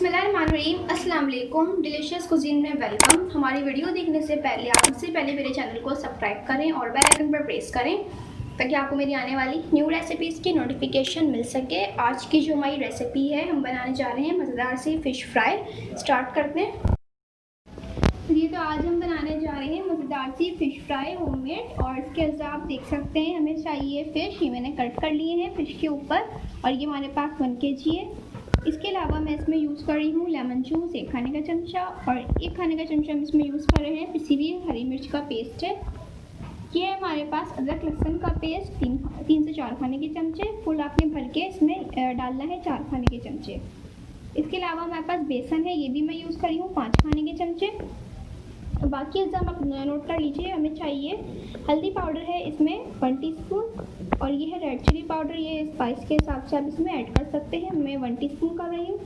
बिस्मिल्लाहिर्रहमानिर्रहीम, अस्सलाम वालेकुम। डिलीशियस कुजीन में वेलकम। हमारी वीडियो देखने से पहले आप सबसे पहले मेरे चैनल को सब्सक्राइब करें और बेल आइकन पर प्रेस करें ताकि आपको मेरी आने वाली न्यू रेसिपीज़ की नोटिफिकेशन मिल सके। आज की जो हमारी रेसिपी है, हम बनाने जा रहे हैं मज़ेदार सी फ़िश फ्राई। स्टार्ट करते हैं। ये तो आज हम बनाने जा रहे हैं मज़ेदार सी फ़िश फ्राई होममेड। और इसके अलावा आप देख सकते हैं हमें चाहिए फ़िश, ये मैंने कट कर लिए हैं फ़िश के ऊपर, और ये हमारे पास 1 kg है। इसके अलावा मैं इसमें यूज़ कर रही हूँ लेमन जूस 1 खाने का चमचा, और 1 खाने का चमचा हम इसमें यूज़ कर रहे हैं पिसी हुई हरी मिर्च का पेस्ट है। ये है हमारे पास अदरक लहसुन का पेस्ट 3 से 4 खाने के चमचे, फुल आपने भर के इसमें डालना है 4 खाने के चमचे। इसके अलावा हमारे पास बेसन है, ये भी मैं यूज़ कर रही हूँ 5 खाने के चमचे। बाकी एग्जाम आप नोट कर लीजिए। हमें चाहिए हल्दी पाउडर है इसमें 1 टीस्पून, और ये है रेड चिली पाउडर, ये स्पाइस के हिसाब से आप इसमें ऐड कर सकते हैं। मैं 1 टीस्पून कर रही हूँ।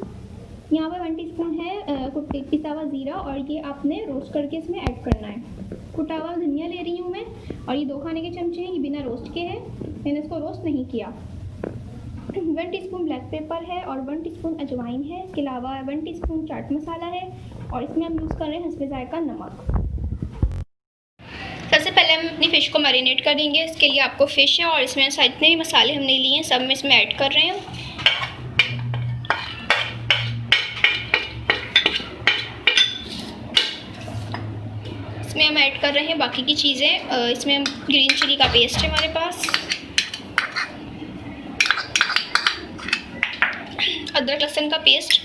यहाँ पर 1 टीस्पून है पिसा हुआ ज़ीरा, और ये आपने रोस्ट करके इसमें ऐड करना है। कुटा हुआ धनिया ले रही हूँ मैं, और ये 2 खाने के चमचे हैं, ये बिना रोस्ट के हैं, मैंने इसको रोस्ट नहीं किया। 1 टीस्पून ब्लैक पेपर है और 1 टीस्पून अजवाइन है। इसके अलावा 1 टीस्पून चाट मसाला है, और इसमें हम यूज़ कर रहे हैं हस्बे जायका नमक। सबसे पहले हम अपनी फ़िश को मैरिनेट करेंगे। इसके लिए आपको फ़िश है और इसमें जितने भी मसाले हमने लिए हैं सब मैं इसमें ऐड कर रहे हैं। इसमें हम ऐड कर रहे हैं बाकी की चीज़ें। इसमें हम ग्रीन चिली का पेस्ट है हमारे पास, अदरक लहसुन का पेस्ट,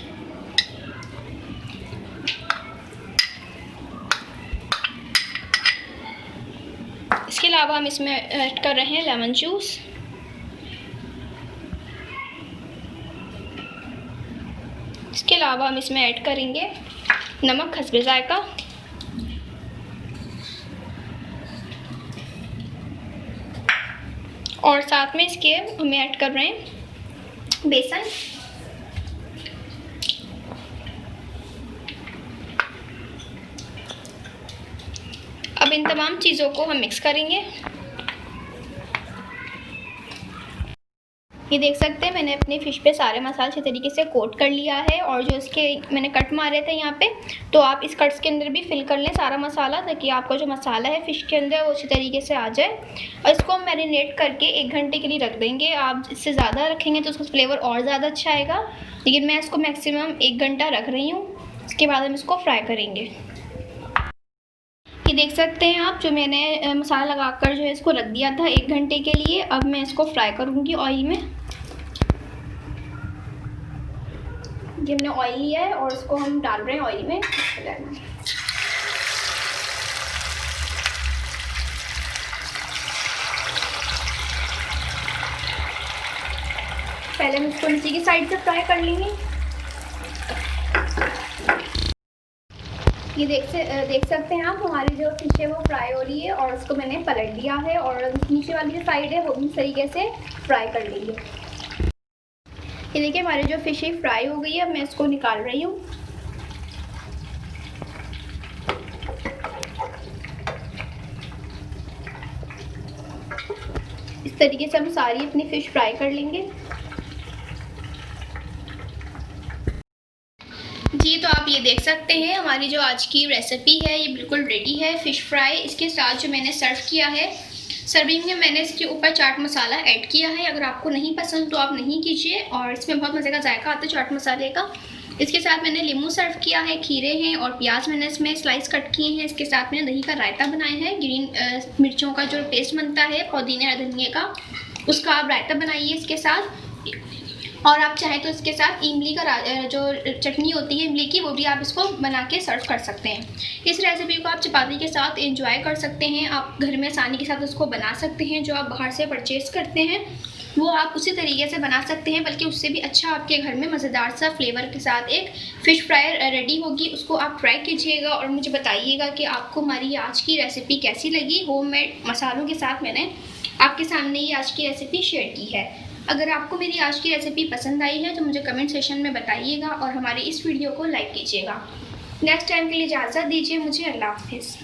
इसके अलावा हम इसमें ऐड कर रहे हैं लेमन जूस, इसके अलावा हम इसमें ऐड करेंगे नमक हस्बे जायका, और साथ में इसके हम ऐड कर रहे हैं बेसन। अब इन तमाम चीज़ों को हम मिक्स करेंगे। ये देख सकते हैं मैंने अपनी फ़िश पे सारे मसाले अच्छे तरीके से कोट कर लिया है, और जो इसके मैंने कट मारे थे यहाँ पे, तो आप इस कट्स के अंदर भी फिल कर लें सारा मसाला, ताकि आपका जो मसाला है फ़िश के अंदर वो अच्छी तरीके से आ जाए। और इसको हम मैरिनेट करके 1 घंटे के लिए रख देंगे। आप इससे ज़्यादा रखेंगे तो उसका फ्लेवर और ज़्यादा अच्छा आएगा, लेकिन मैं इसको मैक्सिमम 1 घंटा रख रही हूँ। इसके बाद हम इसको फ्राई करेंगे। ये देख सकते हैं आप, जो मैंने मसाला लगाकर जो है इसको रख दिया था 1 घंटे के लिए। अब मैं इसको फ्राई करूँगी ऑयल में। ये हमने ऑयल लिया है और इसको हम डाल रहे हैं ऑयल में। पहले हम इसको नीचे की साइड से फ्राई कर लेंगे। ये देख सकते हैं आप, हमारी जो फिश है वो फ्राई हो रही है, और इसको मैंने पलट दिया है, और नीचे वाली जो साइड है वो भी इस तरीके से फ्राई कर लेंगे। ये देखिए हमारी जो फिश है फ्राई हो गई है। अब मैं इसको निकाल रही हूँ। इस तरीके से हम सारी अपनी फ़िश फ्राई कर लेंगे। जी, तो आप ये देख सकते हैं हमारी जो आज की रेसिपी है ये बिल्कुल रेडी है, फ़िश फ्राई। इसके साथ जो मैंने सर्व किया है, सर्विंग में मैंने इसके ऊपर चाट मसाला ऐड किया है। अगर आपको नहीं पसंद तो आप नहीं कीजिए, और इसमें बहुत मज़े का जायका आता है चाट मसाले का। इसके साथ मैंने नींबू सर्व किया है, खीरे हैं और प्याज मैंने इसमें स्लाइस कट किए हैं। इसके साथ मैंने दही का रायता बनाया है, ग्रीन मिर्चों का जो पेस्ट बनता है पुदीने और धनिए का, उसका आप रायता बनाइए इसके साथ। और आप चाहें तो इसके साथ इमली का जो चटनी होती है इमली की, वो भी आप इसको बना के सर्व कर सकते हैं। इस रेसिपी को आप चपाती के साथ एंजॉय कर सकते हैं। आप घर में आसानी के साथ उसको बना सकते हैं। जो आप बाहर से परचेज़ करते हैं वो आप उसी तरीके से बना सकते हैं, बल्कि उससे भी अच्छा आपके घर में मज़ेदार सा फ्लेवर के साथ एक फ़िश फ्राई रेडी होगी। उसको आप ट्राई कीजिएगा और मुझे बताइएगा कि आपको हमारी आज की रेसिपी कैसी लगी। होममेड मसालों के साथ मैंने आपके सामने ये आज की रेसिपी शेयर की है। अगर आपको मेरी आज की रेसिपी पसंद आई है तो मुझे कमेंट सेशन में बताइएगा, और हमारी इस वीडियो को लाइक कीजिएगा। नेक्स्ट टाइम के लिए इजाज़त दीजिए मुझे। अल्लाह हाफिज़।